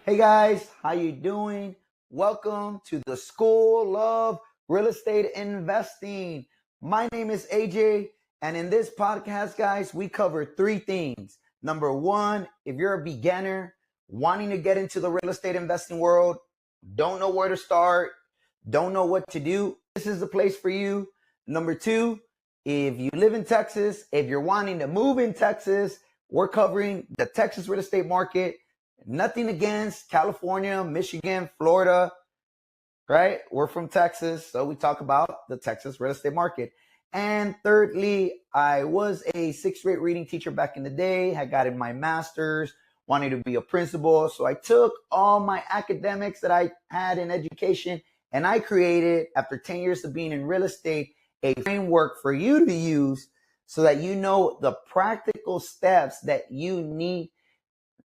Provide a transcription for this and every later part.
Hey guys, how you doing? Welcome to the School of Real Estate Investing. My name is AJ, and in this podcast, guys, we cover three things. Number one, if you're a beginner wanting to get into the real estate investing world, don't know where to start, don't know what to do, this is the place for you. Number two, if you live in Texas, if you're wanting to move in Texas, we're covering the Texas real estate market. Nothing against California, Michigan, Florida, right? We're from Texas, so we talk about the Texas real estate market. And thirdly, I was a sixth-grade reading teacher back in the day, had gotten my master's, wanted to be a principal. So I took all my academics that I had in education and I created, after 10 years of being in real estate, a framework for you to use so that you know the practical steps that you need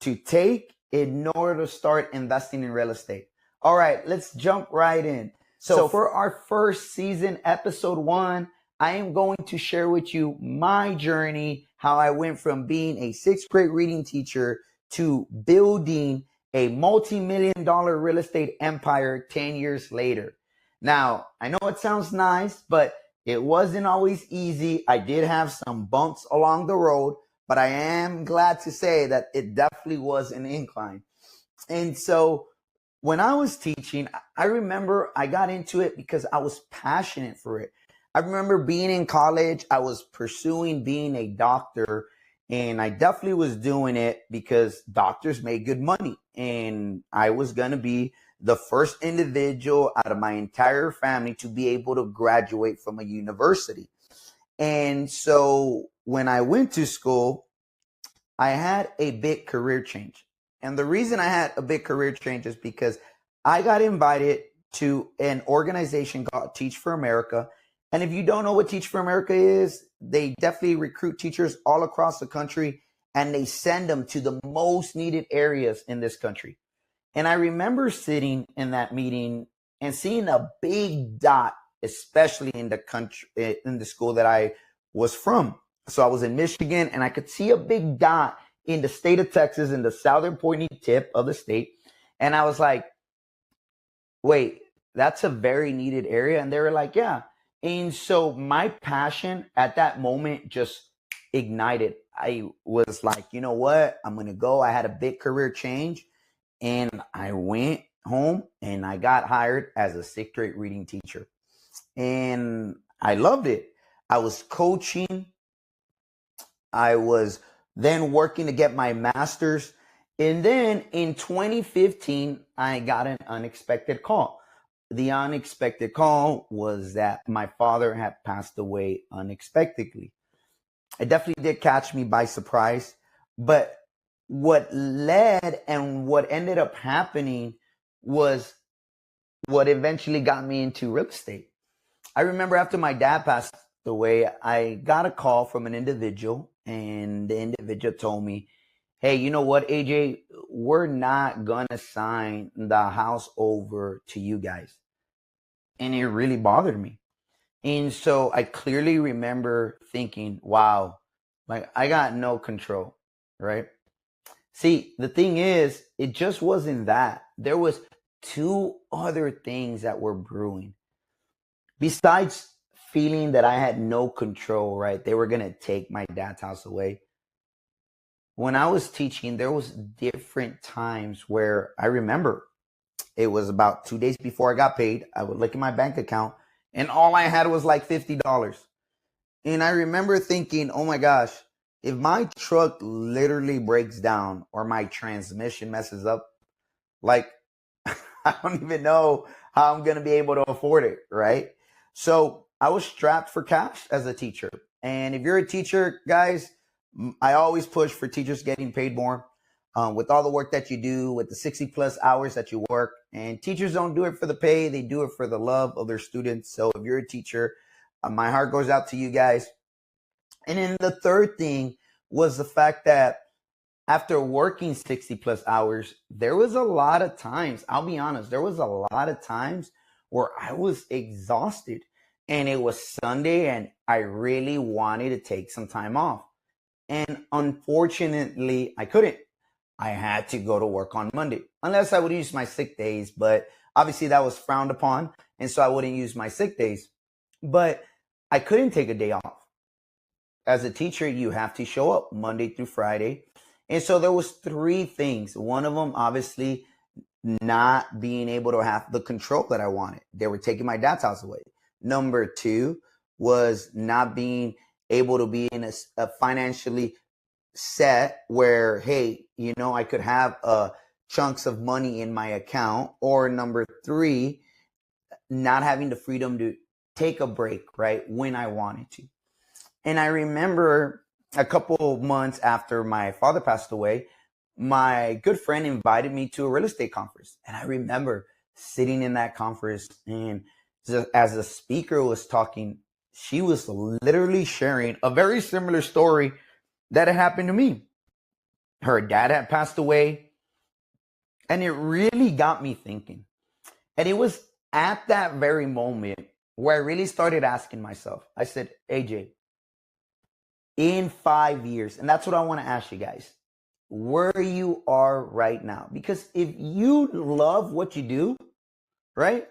to take in order to start investing in real estate. All right, let's jump right in. So for our first season, episode 1, I am going to share with you my journey, how I went from being a sixth grade reading teacher to building a multi-million-dollar real estate empire 10 years later. Now, I know it sounds nice, but it wasn't always easy. I did have some bumps along the road, but I am glad to say that it definitely was an incline. And so when I was teaching, I remember I got into it because I was passionate for it. I remember being in college, I was pursuing being a doctor, and I definitely was doing it because doctors made good money. And I was going to be the first individual out of my entire family to be able to graduate from a university. And so when I went to school, I had a big career change. And the reason I had a big career change is because I got invited to an organization called Teach for America. And if you don't know what Teach for America is, they definitely recruit teachers all across the country and they send them to the most needed areas in this country. And I remember sitting in that meeting and seeing a big dot, especially in the country, in the school that I was from. So I was in Michigan and I could see a big dot in the state of Texas, in the southern pointy tip of the state. And I was like, wait, that's a very needed area. And they were like, yeah. And so my passion at that moment just ignited. I was like, you know what? I'm going to go. I had a big career change and I went home and I got hired as a sixth grade reading teacher. And I loved it. I was coaching. I was then working to get my master's. And then in 2015, I got an unexpected call. The unexpected call was that my father had passed away unexpectedly. It definitely did catch me by surprise. But what led and what ended up happening was what eventually got me into real estate. I remember after my dad passed away, I got a call from an individual, and the individual told me, hey, you know what, AJ, we're not going to sign the house over to you guys. And it really bothered me. And so I clearly remember thinking, wow, like I got no control, right? See, the thing is, it just wasn't that. There was two other things that were brewing. Besides feeling that I had no control, right? They were going to take my dad's house away. When I was teaching, there was different times where I remember it was about 2 days before I got paid. I would look at my bank account and all I had was like $50. And I remember thinking, oh my gosh, if my truck literally breaks down or my transmission messes up, like I don't even know how I'm going to be able to afford it, right? So I was strapped for cash as a teacher. And if you're a teacher, guys, I always push for teachers getting paid more with all the work that you do, with the 60 plus hours that you work. And teachers don't do it for the pay. They do it for the love of their students. So if you're a teacher, my heart goes out to you guys. And then the third thing was the fact that after working 60 plus hours, there was a lot of times, I'll be honest, there was a lot of times where I was exhausted and it was Sunday and I really wanted to take some time off. And unfortunately, I couldn't. I had to go to work on Monday, unless I would use my sick days. But obviously, that was frowned upon. And so I wouldn't use my sick days. But I couldn't take a day off. As a teacher, you have to show up Monday through Friday. And so there was three things. One of them, obviously, not being able to have the control that I wanted. They were taking my dad's house away. Number two was not being able to be in a financially set where, hey, I could have chunks of money in my account. Or number three, not having the freedom to take a break, right, when I wanted to. And I remember a couple of months after my father passed away, my good friend invited me to a real estate conference. And I remember sitting in that conference, and as the speaker was talking, she was literally sharing a very similar story that had happened to me. Her dad had passed away, and it really got me thinking. And it was at that very moment where I really started asking myself, I said, AJ, in 5 years, and that's what I want to ask you guys, where you are right now. Because if you love what you do, right,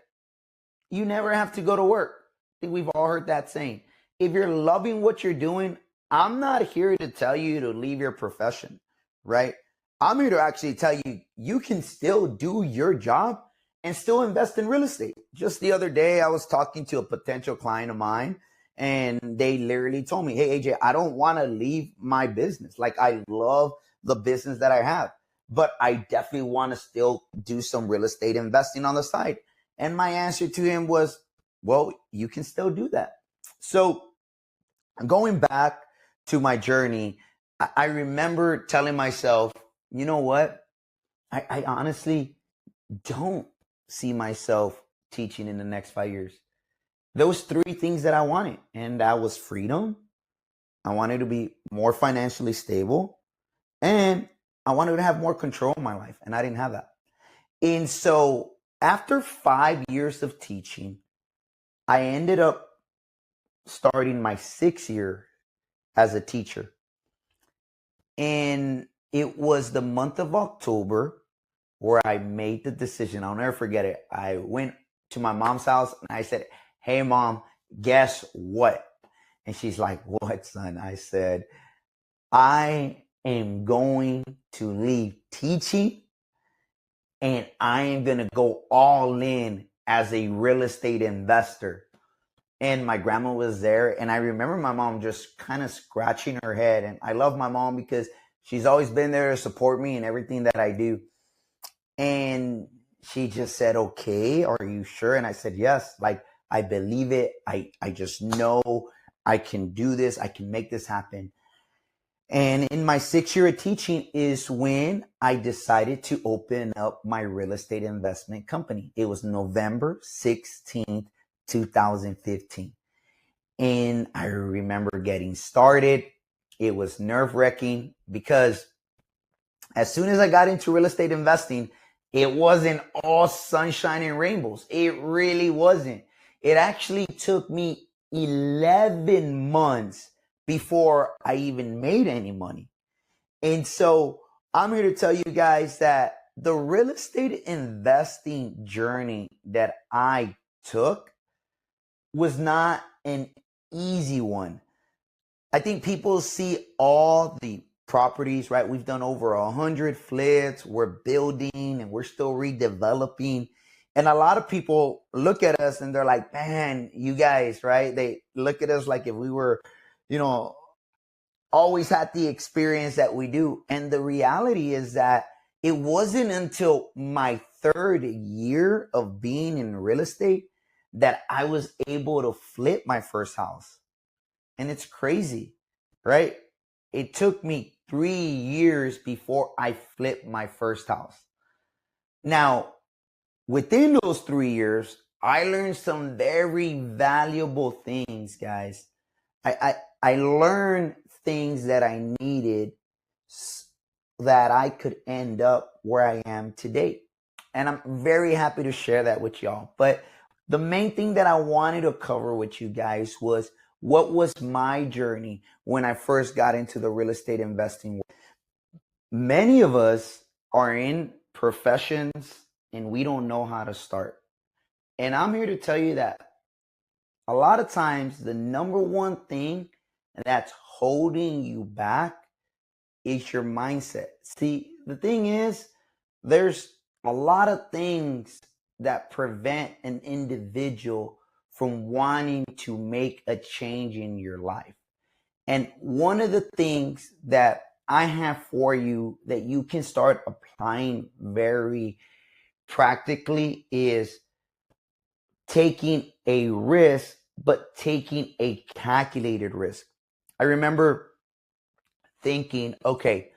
you never have to go to work. I think we've all heard that saying. If you're loving what you're doing, I'm not here to tell you to leave your profession, right? I'm here to actually tell you, you can still do your job and still invest in real estate. Just the other day, I was talking to a potential client of mine, and they literally told me, hey, AJ, I don't want to leave my business. Like, I love the business that I have, but I definitely want to still do some real estate investing on the side. And my answer to him was, well, you can still do that. So going back to my journey, I remember telling myself, you know what? I honestly don't see myself teaching in the next 5 years. Those three things that I wanted, and that was freedom. I wanted to be more financially stable, and I wanted to have more control in my life, and I didn't have that. And so after 5 years of teaching, I ended up starting my 6th year as a teacher. And it was the month of October where I made the decision. I'll never forget it. I went to my mom's house and I said, hey, Mom, guess what? And she's like, what, son? I said, I am going to leave teaching, and I am going to go all in as a real estate investor. And my grandma was there, and I remember my mom just kind of scratching her head. And I love my mom because she's always been there to support me in everything that I do. And she just said, okay, are you sure? And I said, yes, like, I believe it. I just know I can do this. I can make this happen. And in my 6th year of teaching is when I decided to open up my real estate investment company. It was November 16th, 2015. And I remember getting started. It was nerve-wracking because as soon as I got into real estate investing, it wasn't all sunshine and rainbows. It really wasn't. It actually took me 11 months before I even made any money. And so I'm here to tell you guys that the real estate investing journey that I took was not an easy one. I think people see all the properties, right? We've done over 100 flips. We're building and we're still redeveloping. And a lot of people look at us and they're like, man, you guys, right? They look at us like if we were, always had the experience that we do. And the reality is that it wasn't until my 3rd year of being in real estate that I was able to flip my first house. And it's crazy, right? It took me 3 years before I flipped my first house. Now, within those 3 years, I learned some very valuable things, guys. I learned things that I needed that I could end up where I am today. And I'm very happy to share that with y'all. But the main thing that I wanted to cover with you guys was what was my journey when I first got into the real estate investing world. Many of us are in professions and we don't know how to start. And I'm here to tell you that a lot of times the number one thing that's holding you back is your mindset. See, the thing is, there's a lot of things that prevent an individual from wanting to make a change in your life. And one of the things that I have for you that you can start applying very practically is taking a risk, but taking a calculated risk. I remember thinking, okay,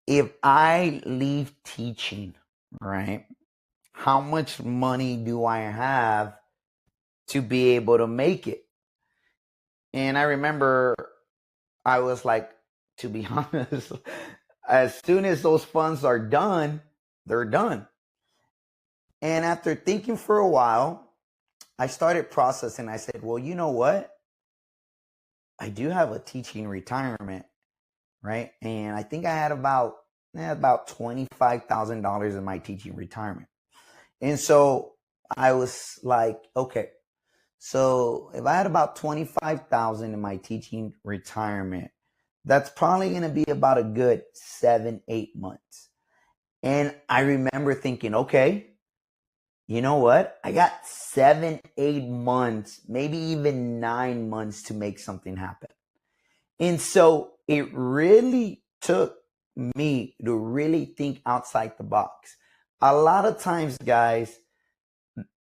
if I leave teaching, right, how much money do I have to be able to make it? And I remember I was like, to be honest, as soon as those funds are done, they're done. And after thinking for a while, I started processing. I said, well, you know what? I do have a teaching retirement, right? And I think I had about $25,000 in my teaching retirement. And so I was like, okay, so if I had about 25,000 in my teaching retirement, that's probably going to be about a good 7-8 months. And I remember thinking, okay, you know what? I got 7-8 months, maybe even 9 months to make something happen. And so it really took me to really think outside the box. A lot of times, guys,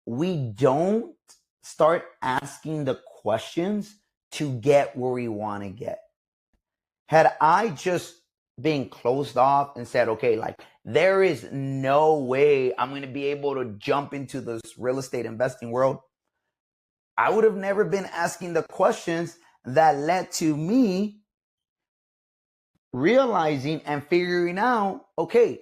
we don't start asking the questions to get where we want to get. Had I just been closed off and said, okay, like there is no way I'm going to be able to jump into this real estate investing world, I would have never been asking the questions that led to me realizing and figuring out, okay,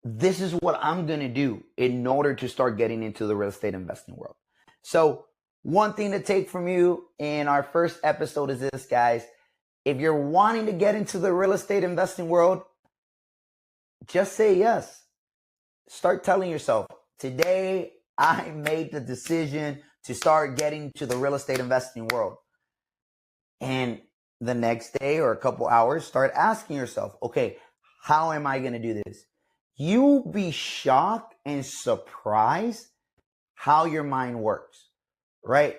this is what I'm going to do in order to start getting into the real estate investing world. So one thing to take from you in our first episode is this, guys. If you're wanting to get into the real estate investing world, just say yes. Start telling yourself, today I made the decision to start getting to the real estate investing world. And the next day or a couple hours, start asking yourself, okay, how am I going to do this? You'll be shocked and surprised how your mind works, right?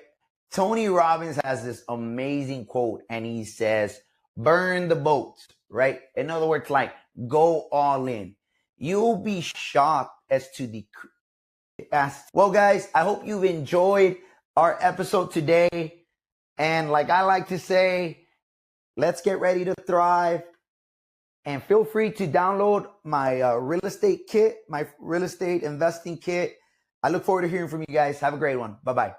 Tony Robbins has this amazing quote and he says, burn the boats, right? In other words, like go all in. You'll be shocked as to the well, guys, I hope you've enjoyed our episode today. And like I like to say, let's get ready to thrive. And feel free to download my real estate kit, my real estate investing kit. I look forward to hearing from you guys. Have a great one. Bye-bye.